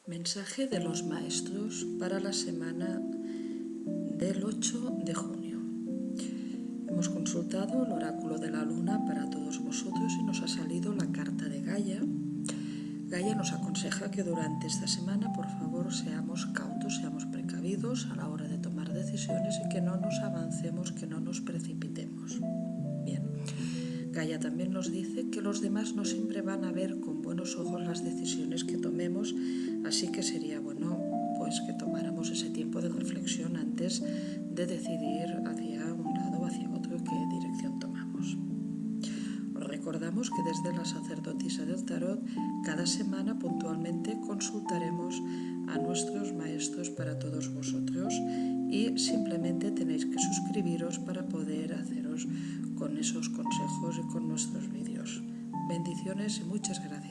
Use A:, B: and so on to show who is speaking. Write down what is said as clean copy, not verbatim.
A: Mensaje de los maestros para la semana del 8 de junio. Hemos consultado el oráculo de la luna para todos vosotros y nos ha salido la carta de Gaia. Gaia nos aconseja que durante esta semana, por favor, seamos cautos, seamos precavidos a la hora de tomar decisiones y que no nos avancemos, que no nos precipitemos. Bien. Gaia también nos dice que los demás no siempre van a ver con buenos ojos las decisiones que tomemos, así que sería bueno pues que tomáramos ese tiempo de reflexión antes de decidir hacia un lado o hacia otro qué dirección tomamos. Os recordamos que desde la sacerdotisa del tarot cada semana puntualmente consultaremos a nuestros maestros para todos vosotros y simplemente tenéis que suscribiros para poder haceros con esos consejos y con nuestros vídeos. Bendiciones y muchas gracias.